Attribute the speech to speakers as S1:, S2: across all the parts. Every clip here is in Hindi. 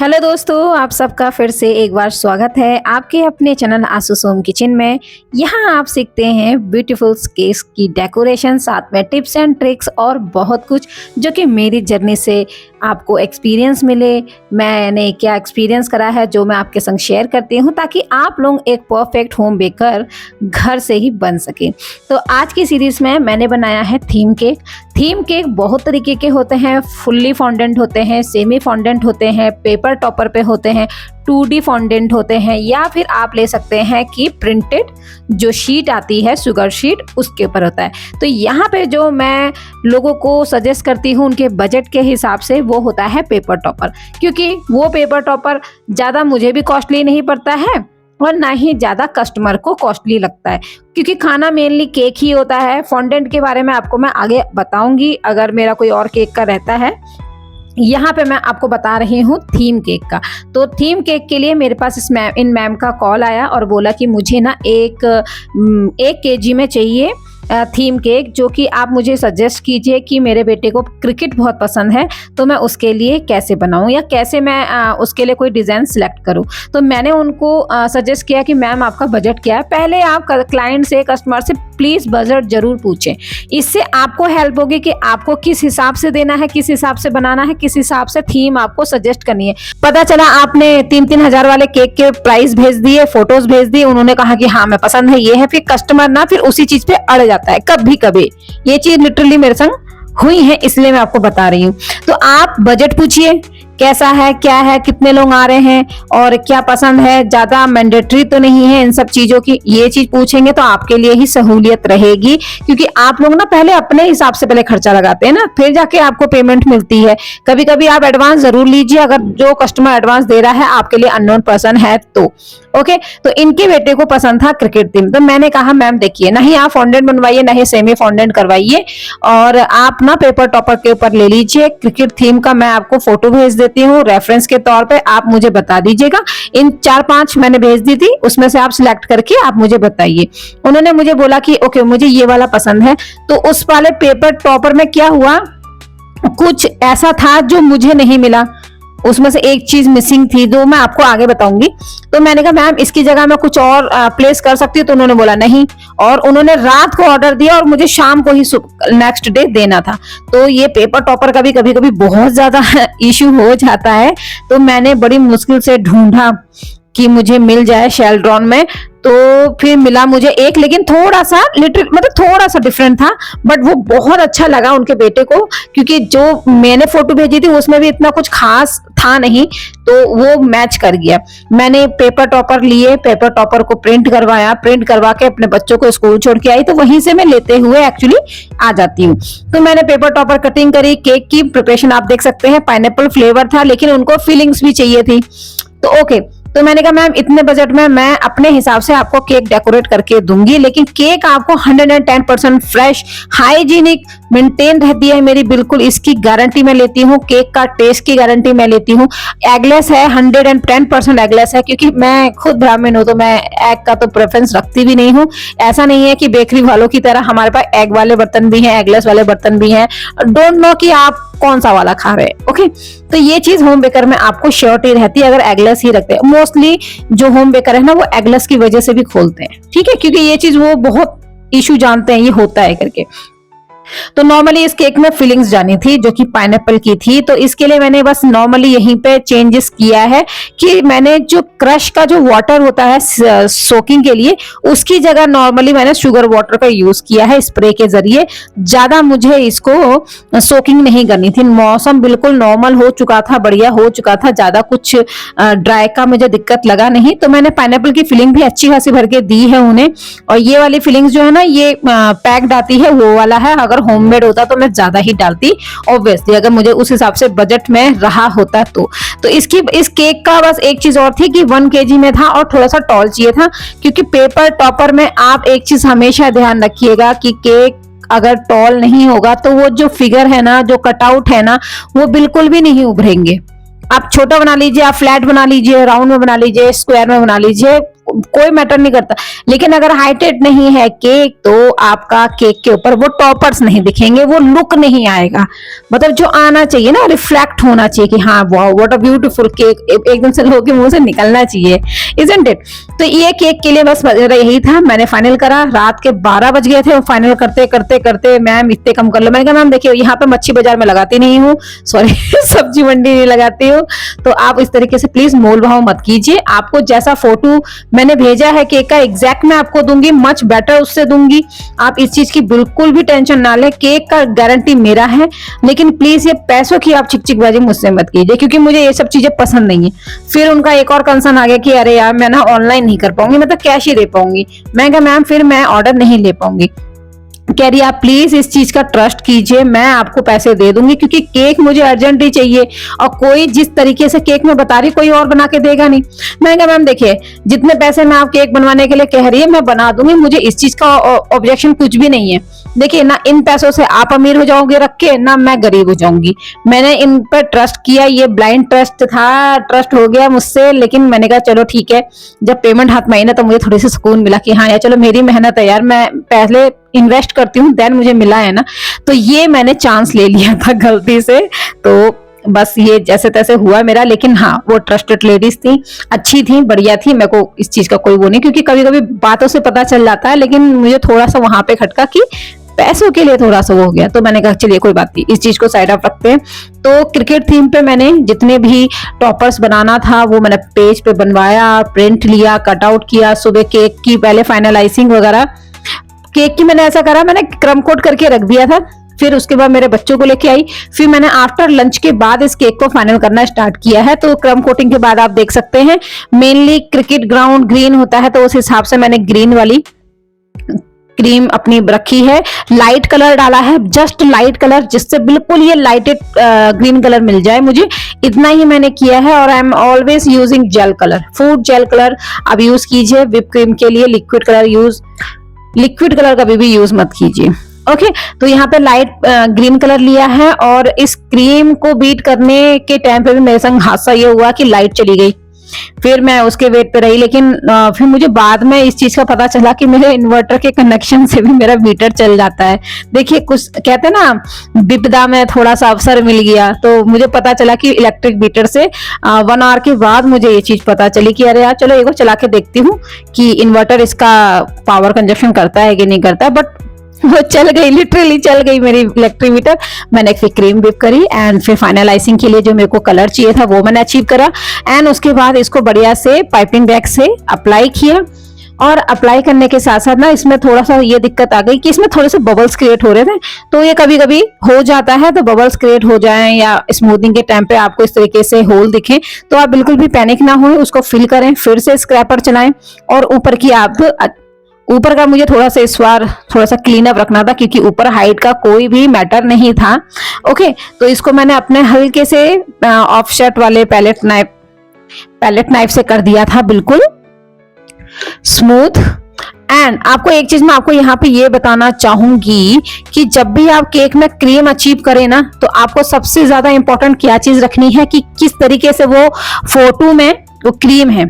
S1: हेलो दोस्तों, आप सबका फिर से एक बार स्वागत है आपके अपने चैनल आसूस होम किचन में। यहाँ आप सीखते हैं ब्यूटीफुल केक्स की डेकोरेशन, साथ में टिप्स एंड ट्रिक्स और बहुत कुछ जो कि मेरी जर्नी से आपको एक्सपीरियंस मिले। मैंने क्या एक्सपीरियंस करा है जो मैं आपके संग शेयर करती हूँ, ताकि आप लोग एक परफेक्ट होम बेकर घर से ही बन सके। तो आज की सीरीज़ में मैंने बनाया है थीम केक। थीम केक बहुत तरीके के होते हैं, फुल्ली फॉन्डेंट होते हैं, सेमी फॉन्डेंट होते हैं, पेपर टॉपर पे होते हैं, 2D फॉन्डेंट होते हैं, या फिर आप ले सकते हैं कि प्रिंटेड जो शीट आती है, शुगर शीट, उसके ऊपर होता है। तो यहाँ पे जो मैं लोगों को सजेस्ट करती हूँ उनके बजट के हिसाब से, वो होता है पेपर टॉपर, क्योंकि वो पेपर टॉपर ज़्यादा मुझे भी कॉस्टली नहीं पड़ता है और ना ही ज़्यादा कस्टमर को कॉस्टली लगता है, क्योंकि खाना मेनली केक ही होता है। फॉन्डेंट के बारे में आपको मैं आगे बताऊंगी अगर मेरा कोई और केक का रहता है। यहाँ पे मैं आपको बता रही हूँ थीम केक का। तो थीम केक के लिए मेरे पास इन मैम का कॉल आया और बोला कि मुझे ना एक केजी में चाहिए थीम केक, जो कि आप मुझे सजेस्ट कीजिए कि मेरे बेटे को क्रिकेट बहुत पसंद है, तो मैं उसके लिए कैसे बनाऊं या कैसे मैं उसके लिए कोई डिज़ाइन सिलेक्ट करूं। तो मैंने उनको सजेस्ट किया कि मैम आपका बजट क्या है। पहले आप क्लाइंट से, कस्टमर से प्लीज़ बजट ज़रूर पूछें। इससे आपको हेल्प होगी कि आपको किस हिसाब से देना है, किस हिसाब से बनाना है, किस हिसाब से थीम आपको सजेस्ट करनी है। पता चला आपने 3-3 हज़ार वाले केक के प्राइस भेज दिए, फोटोज भेज दिए, उन्होंने कहा कि हाँ मैं पसंद है, ये है, फिर कस्टमर ना फिर उसी चीज़ पे अड़ जाता है। कभी कभी ये चीज लिटरली मेरे संग हुई है, इसलिए मैं आपको बता रही हूँ। तो आप बजट पूछिए कैसा है, क्या है, कितने लोग आ रहे हैं और क्या पसंद है। ज्यादा मैंडेटरी तो नहीं है इन सब चीजों की, ये चीज पूछेंगे तो आपके लिए ही सहूलियत रहेगी, क्योंकि आप लोग ना पहले अपने हिसाब से पहले खर्चा लगाते हैं ना, फिर जाके आपको पेमेंट मिलती है। कभी कभी आप एडवांस जरूर लीजिए, अगर जो कस्टमर एडवांस दे रहा है आपके लिए अननोन पर्सन है तो। ओके, तो इनके बेटे को पसंद था क्रिकेट थीम, तो मैंने कहा मैम देखिए, ना ही आप फॉन्डेंट बनवाइए ना ही सेमी फॉन्डेंट करवाइए, और आप ना पेपर टॉपर के ऊपर ले लीजिए क्रिकेट थीम का। मैं आपको फोटो भेज देती हूँ रेफरेंस के तौर पे, आप मुझे बता दीजिएगा। इन 4-5 मैंने भेज दी थी, उसमें से आप सिलेक्ट करके आप मुझे बताइए। उन्होंने मुझे बोला कि ओके मुझे ये वाला पसंद है। तो उस वाले पेपर टॉपर में क्या हुआ, कुछ ऐसा था जो मुझे नहीं मिला, उसमें से एक चीज मिसिंग थी जो मैं आपको आगे बताऊंगी। तो मैंने कहा मैम इसकी जगह मैं कुछ और प्लेस कर सकती हूँ, तो उन्होंने बोला नहीं, और उन्होंने रात को ऑर्डर दिया और मुझे शाम को ही नेक्स्ट डे देना था। तो ये पेपर टॉपर का भी कभी कभी बहुत ज्यादा इश्यू हो जाता है। तो मैंने बड़ी मुश्किल से ढूंढा कि मुझे मिल जाए शेल्ड्रॉन में, तो फिर मिला मुझे एक, लेकिन थोड़ा सा मतलब थोड़ा सा डिफरेंट था, बट वो बहुत अच्छा लगा उनके बेटे को, क्योंकि जो मैंने फोटो भेजी थी उसमें भी इतना कुछ खास था नहीं, तो वो मैच कर गया। मैंने पेपर टॉपर लिए, पेपर टॉपर को प्रिंट करवाया, प्रिंट करवा के अपने बच्चों को स्कूल छोड़ के आई, तो वहीं से मैं लेते हुए एक्चुअली आ जाती हूँ। तो मैंने पेपर टॉपर कटिंग करी, केक की प्रिपरेशन आप देख सकते हैं, पाइनएप्पल फ्लेवर था, लेकिन उनको फीलिंग्स भी चाहिए थी। तो ओके, तो मैंने कहा मैम इतने बजट में मैं अपने हिसाब से आपको केक डेकोरेट करके दूंगी, लेकिन केक आपको 110% फ्रेश, हाइजीनिक मेंटेन रहती है मेरी, बिल्कुल इसकी गारंटी मैं लेती हूँ। केक का टेस्ट की गारंटी मैं लेती हूँ। एगलेस है, 110% एगलेस है, क्योंकि मैं खुद ब्राह्मण हूँ तो मैं एग का तो प्रेफरेंस रखती भी नहीं हूँ। ऐसा नहीं है कि बेकरी वालों की तरह हमारे पास एग वाले बर्तन भी हैं, एगलेस वाले बर्तन भी हैं, डोंट नो कि आप कौन सा वाला खा रहे हैं। ओके, तो ये चीज होम बेकर में आपको श्योरिटी रहती है अगर एगलेस ही रखते हैं। मोस्टली जो होम बेकर है ना वो एगलेस की वजह से भी खोलते हैं, ठीक है, क्योंकि ये चीज वो बहुत इशू जानते हैं ये होता है करके। तो नॉर्मली इस केक में फिलिंग्स जानी थी जो कि पाइनएप्पल की थी, तो इसके लिए मैंने बस नॉर्मली यहीं पे चेंजेस किया है कि मैंने जो क्रश का जो वाटर होता है सोकिंग के लिए, उसकी जगह नॉर्मली मैंने शुगर वाटर का यूज किया है स्प्रे के जरिए। ज्यादा मुझे इसको सोकिंग नहीं करनी थी, मौसम बिल्कुल नॉर्मल हो चुका था, बढ़िया हो चुका था, ज्यादा कुछ ड्राई का मुझे दिक्कत लगा नहीं। तो मैंने पाइनएप्पल की फिलिंग भी अच्छी खासी भर के दी है उन्हें, और ये वाली फिलिंग्स जो है ना ये पैक्ड आती है वो वाला है। अगर होममेड होता तो मैं ज्यादा ही डालती ऑब्वियसली, अगर मुझे उस हिसाब से बजट में रहा होता तो इस केक का बस एक चीज और थी कि 1 kg में था और थोड़ा सा टॉल चाहिए था, क्योंकि पेपर टॉपर में आप एक चीज हमेशा ध्यान रखिएगा कि केक अगर टॉल नहीं होगा तो वो जो फिगर है ना, जो कटआउट है ना, वो बिल्कुल भी नहीं उभरेंगे। आप छोटा बना लीजिए, आप फ्लैट बना लीजिए, राउंड में बना लीजिए, स्क्वायर में बना लीजिए, कोई मैटर नहीं करता। लेकिन अगर हाइटेड नहीं है केक तो आपका केक के ऊपर वो टॉपर्स नहीं दिखेंगे, वो लुक नहीं आएगा। मतलब जो आना चाहिए ना, रिफ्लेक्ट होना चाहिए कि हाँ wow what a beautiful cake, एकदम से लोगों के मुंह से निकलना चाहिए, इजंट इट। तो ये केक के लिए बस यही था, मैंने फाइनल करा। रात के 12 बज गए थे वो फाइनल करते करते करते। मैम इतने कम कर लो। मैंने कहा मैम देखिए यहाँ पे मच्छी बाजार में लगाती नहीं हूँ, सॉरी सब्जी मंडी नहीं लगाती हूँ, तो आप इस तरीके से प्लीज मोल भाव मत कीजिए। आपको जैसा फोटो मैंने भेजा है केक का एग्जैक्ट मैं आपको दूंगी, मच बेटर उससे दूंगी। आप इस चीज की बिल्कुल भी टेंशन ना ले, केक का गारंटी मेरा है। लेकिन प्लीज ये पैसों की आप चिकचिकबाजी मुझसे मत कीजिए, क्योंकि मुझे ये सब चीजें पसंद नहीं है। फिर उनका एक और कंसर्न आ गया कि अरे यार मैं ना ऑनलाइन नहीं कर पाऊंगी, मैं तो कैश ही दे पाऊंगी। मैं कहा मैम फिर मैं ऑर्डर नहीं ले पाऊंगी। कह रही आप प्लीज इस चीज का ट्रस्ट कीजिए, मैं आपको पैसे दे दूंगी, क्योंकि केक मुझे अर्जेंटली चाहिए और कोई जिस तरीके से केक में बता रही कोई और बना के देगा नहीं। मैं कहा मैम देखिए जितने पैसे मैं आप केक बनवाने के लिए कह रही है मैं बना दूंगी, मुझे इस चीज का ऑब्जेक्शन कुछ भी नहीं है। देखिए ना इन पैसों से आप अमीर हो जाओगे रख के, ना मैं गरीब हो जाऊंगी। मैंने इन पर ट्रस्ट किया, ये ब्लाइंड ट्रस्ट था, ट्रस्ट हो गया मुझसे। लेकिन मैंने कहा चलो ठीक है, जब पेमेंट हाथ में आई ना तो मुझे थोड़ी सी सुकून मिला कि हाँ यार चलो मेरी मेहनत है यार, मैं पहले इन्वेस्ट करती हूँ देन मुझे मिला है ना। तो ये मैंने चांस ले लिया था गलती से, तो बस ये जैसे तैसे हुआ मेरा। लेकिन हाँ वो ट्रस्टेड लेडीज थी, अच्छी थी, बढ़िया थी। मेरे को इस चीज का कोई वो नहीं, क्योंकि कभी कभी बातों से पता चल जाता है, लेकिन मुझे थोड़ा सा वहां पे खटका कि पैसों के लिए थोड़ा सा वो हो गया। तो मैंने कहा चलिए कोई बात नहीं, इस चीज को साइड ऑफ रखते हैं। तो क्रिकेट थीम पे मैंने जितने भी टॉपर्स बनाना था वो मैंने पेज पे बनवाया, प्रिंट लिया, कटआउट किया। सुबह केक की पहले फाइनलाइजिंग वगैरह, केक की मैंने ऐसा करा, मैंने क्रम कोट करके रख दिया था। फिर उसके बाद मेरे बच्चों को लेके आई, फिर मैंने आफ्टर लंच के बाद इस केक को फाइनल करना स्टार्ट किया है। तो क्रम कोटिंग के बाद आप देख सकते हैं मेनली क्रिकेट ग्राउंड ग्रीन होता है, तो उस हिसाब से मैंने ग्रीन वाली क्रीम अपनी रखी है। लाइट कलर डाला है, जस्ट लाइट कलर, जिससे बिल्कुल ये लाइटेड ग्रीन कलर मिल जाए मुझे, इतना ही मैंने किया है। और I am always using jail colour, food jail colour आप यूज कीजिए। व्हिप क्रीम के लिए लिक्विड कलर कभी भी यूज मत कीजिए। ओके तो यहाँ पे लाइट ग्रीन कलर लिया है। और इस क्रीम को बीट करने के टाइम पे भी मेरे संग हादसा ये हुआ कि लाइट चली गई। फिर मैं उसके वेट पे रही, लेकिन फिर मुझे बाद में इस चीज का पता चला कि मेरे इन्वर्टर के कनेक्शन से भी मेरा मीटर चल जाता है। देखिए कुछ कहते हैं ना, विपदा में थोड़ा सा अवसर मिल गया। तो मुझे पता चला कि इलेक्ट्रिक मीटर से 1 आवर के बाद मुझे ये चीज पता चली कि अरे यार चलो एक बार चला के देखती हूँ कि इन्वर्टर इसका पावर कंजप्शन करता है कि नहीं करता है। बट वो चल गई, लिटरली चल गई मेरी इलेक्ट्रिक मीटर। मैंने फिर क्रीम विप करी एंड फिर फाइनलाइजिंग के लिए जो मेरे को कलर चाहिए था वो मैंने अचीव करा। एंड उसके बाद इसको बढ़िया से पाइपिंग बैग से अप्लाई किया। और अप्लाई करने के साथ साथ ना इसमें थोड़ा सा ये दिक्कत आ गई कि इसमें थोड़े से बबल्स क्रिएट हो रहे थे। तो ये कभी कभी हो जाता है, तो बबल्स क्रिएट हो जाएं या स्मूथिंग के टाइम पे आपको इस तरीके से होल दिखे तो आप बिल्कुल भी पैनिक ना हो, उसको फिल करें, फिर से स्क्रैपर चलाएं। और ऊपर की आप ऊपर का मुझे थोड़ा सा इस बार थोड़ा सा क्लीन अप रखना था, क्योंकि ऊपर हाइट का कोई भी मैटर नहीं था। ओके तो इसको मैंने अपने हल्के से ऑफसेट वाले पैलेट नाइफ से कर दिया था बिल्कुल स्मूथ। एंड आपको एक चीज मैं आपको यहाँ पे ये बताना चाहूंगी कि जब भी आप केक में क्रीम अचीव करें ना, तो आपको सबसे ज्यादा इंपॉर्टेंट क्या चीज रखनी है कि किस तरीके से वो फोटो में वो क्रीम है।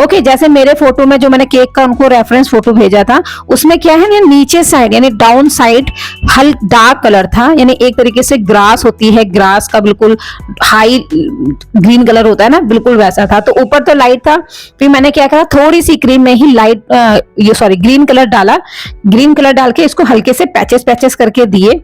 S1: ओके जैसे मेरे फोटो में जो मैंने केक का उनको रेफरेंस फोटो भेजा था उसमें क्या है ना, नीचे साइड यानी डाउन साइड हल्का डार्क कलर था, यानी एक तरीके से ग्रास होती है, ग्रास का बिल्कुल हाई ग्रीन कलर होता है ना, बिल्कुल वैसा था। तो ऊपर तो लाइट था, फिर मैंने क्या करा थोड़ी सी क्रीम में ही ग्रीन कलर डाला। ग्रीन कलर डाल के इसको हल्के से पैचेस करके दिए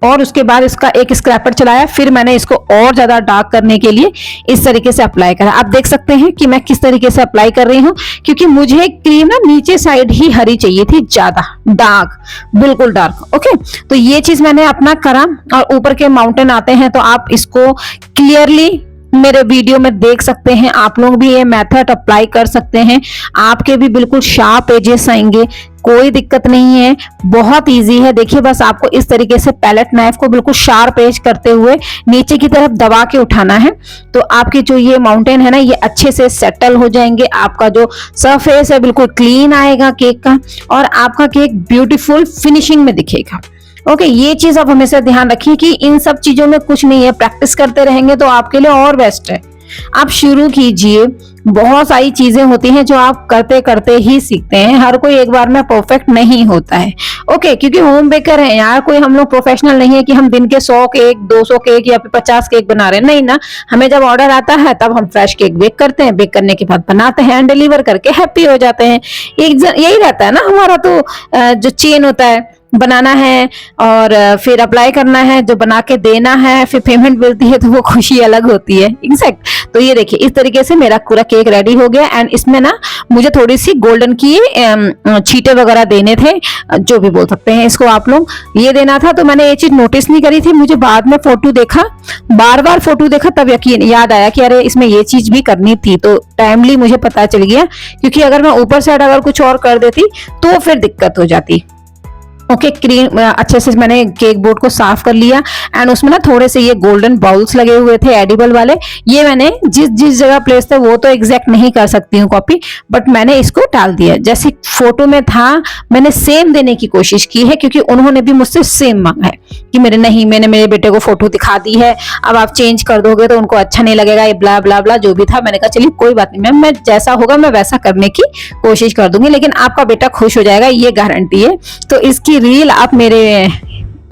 S1: और उसके बाद इसका एक स्क्रैपर चलाया। फिर मैंने इसको और ज्यादा डार्क करने के लिए इस तरीके से अप्लाई करा। आप देख सकते हैं कि मैं किस तरीके से अप्लाई कर रही हूँ, क्योंकि मुझे क्रीम ना नीचे साइड ही हरी चाहिए थी, ज्यादा डार्क, बिल्कुल डार्क। ओके तो ये चीज मैंने अपना करा। और ऊपर के माउंटेन आते हैं तो आप इसको क्लियरली मेरे वीडियो में देख सकते हैं, आप लोग भी ये मेथड अप्लाई कर सकते हैं, आपके भी बिल्कुल शार्प एजेस आएंगे, कोई दिक्कत नहीं है, बहुत इजी है। देखिए बस आपको इस तरीके से पैलेट नाइफ को बिल्कुल शार्प एज करते हुए नीचे की तरफ दबा के उठाना है, तो आपके जो ये माउंटेन है ना ये अच्छे से सेटल हो जाएंगे। आपका जो सरफेस है बिल्कुल क्लीन आएगा केक का, और आपका केक ब्यूटीफुल फिनिशिंग में दिखेगा। ओके ये चीज आप हमेशा ध्यान रखिए कि इन सब चीजों में कुछ नहीं है, प्रैक्टिस करते रहेंगे तो आपके लिए और बेस्ट है। आप शुरू कीजिए। बहुत सारी चीजें होती हैं जो आप करते करते ही सीखते हैं, हर कोई एक बार में परफेक्ट नहीं होता है। ओके, क्योंकि होम बेकर है यार, कोई हम लोग प्रोफेशनल नहीं है कि हम दिन के 100 केक 200 केक या फिर 50 केक बना रहे हैं, नहीं ना। हमें जब ऑर्डर आता है तब हम फ्रेश केक बेक करते हैं, बेक करने के बाद बनाते हैं, डिलीवर करके हैप्पी हो जाते हैं। यही रहता है ना हमारा तो जो चेन होता है, बनाना है और फिर अप्लाई करना है, जो बना के देना है, फिर पेमेंट मिलती है तो वो खुशी अलग होती है। एग्जैक्ट। तो ये देखिए इस तरीके से मेरा पूरा केक रेडी हो गया। एंड इसमें ना मुझे थोड़ी सी गोल्डन की छींटे वगैरह देने थे, जो भी बोल सकते हैं इसको आप लोग, ये देना था। तो मैंने ये चीज नोटिस नहीं करी थी, मुझे बाद में फोटो देखा, बार बार फोटो देखा, तब यकीन याद आया कि अरे इसमें ये चीज भी करनी थी। तो टाइमली मुझे पता चल गया, क्योंकि अगर मैं ऊपर साइड अगर कुछ और कर देती तो फिर दिक्कत हो जाती। ओके, क्रीम अच्छे से मैंने केक बोर्ड को साफ कर लिया। एंड उसमें ना थोड़े से ये गोल्डन बाउल्स लगे हुए थे एडिबल वाले, ये मैंने जिस जगह प्लेस थे वो तो एग्जैक्ट नहीं कर सकती हूँ कॉपी, बट मैंने इसको डाल दिया जैसे फोटो में था। मैंने सेम देने की कोशिश की है, क्योंकि उन्होंने भी मुझसे सेम मांगा है कि मैंने मेरे बेटे को फोटो दिखा दी है, अब आप चेंज कर दोगे तो उनको अच्छा नहीं लगेगा, ये ब्ला ब्ला ब्ला जो भी था। मैंने कहा चलिए कोई बात नहीं मैम, मैं जैसा होगा मैं वैसा करने की कोशिश कर दूंगी, लेकिन आपका बेटा खुश हो जाएगा, ये गारंटी है। तो इसकी रील आप मेरे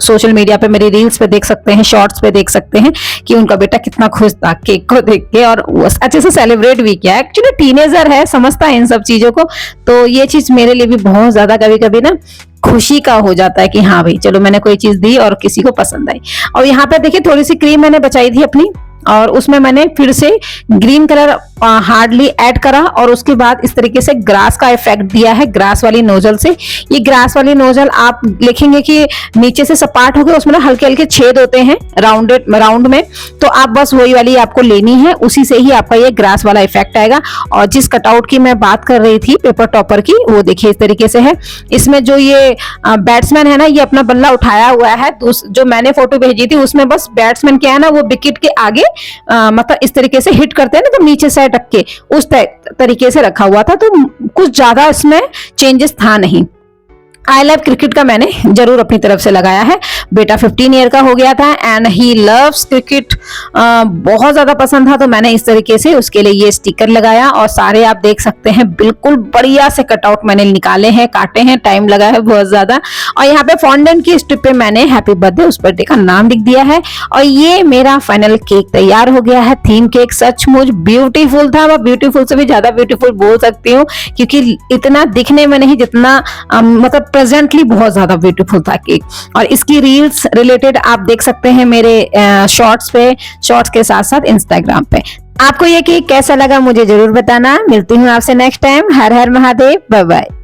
S1: सोशल मीडिया पे, मेरी रील्स पे देख सकते हैं, शॉर्ट्स पे देख सकते हैं कि उनका बेटा कितना खुश था केक को देख के, और अच्छे से सेलिब्रेट भी किया। एक्चुअली टीनेजर है, समझता है इन सब चीजों को, तो ये चीज मेरे लिए भी बहुत ज्यादा कभी कभी ना खुशी का हो जाता है कि हाँ भाई चलो मैंने कोई चीज दी और किसी को पसंद आई। और यहाँ पे देखिए थोड़ी सी क्रीम मैंने बचाई थी अपनी, और उसमें मैंने फिर से ग्रीन कलर हार्डली ऐड करा, और उसके बाद इस तरीके से ग्रास का इफेक्ट दिया है ग्रास वाली नोजल से। ये ग्रास वाली नोजल आप लिखेंगे कि नीचे से सपाट हो गया, उसमें ना हल्के हल्के छेद होते हैं राउंड में, तो आप बस वही वाली आपको लेनी है, उसी से ही आपका ये ग्रास वाला इफेक्ट आएगा। और जिस कटआउट की मैं बात कर रही थी पेपर टॉपर की, वो देखिए इस तरीके से है। इसमें जो ये बैट्समैन है ना, ये अपना बल्ला उठाया हुआ है, जो मैंने फोटो भेजी थी उसमें बस बैट्समैन क्या है ना, वो विकेट के आगे मतलब इस तरीके से हिट करते हैं ना, तो नीचे से अटक के उस तरीके से रखा हुआ था, तो कुछ ज्यादा इसमें चेंजेस था नहीं। आई लव क्रिकेट का मैंने जरूर अपनी तरफ से लगाया है। बेटा 15 ईयर का हो गया था एंड ही लव्स क्रिकेट, बहुत ज्यादा पसंद था, तो मैंने इस तरीके से उसके लिए ये स्टिकर लगाया। और सारे आप देख सकते हैं बिल्कुल बढ़िया से कटआउट मैंने निकाले हैं, काटे हैं, टाइम लगा है बहुत ज्यादा। और यहाँ पे फॉन्डेंट की स्ट्रिप पे मैंने हैप्पी बर्थडे उस बर्थडे का नाम लिख दिया है। और ये मेरा फाइनल केक तैयार हो गया है। थीम केक सचमुच ब्यूटीफुल था, मैं ब्यूटीफुल से भी ज्यादा ब्यूटीफुल बोल सकती हूँ, क्योंकि इतना दिखने में नहीं जितना मतलब प्रेजेंटली बहुत ज्यादा ब्यूटीफुल था केक। और इसकी रील्स रिलेटेड आप देख सकते हैं मेरे शॉर्ट्स के साथ साथ इंस्टाग्राम पे। आपको ये केक कैसा लगा मुझे जरूर बताना। मिलती हूँ आपसे नेक्स्ट टाइम। हर हर महादेव, बाय बाय।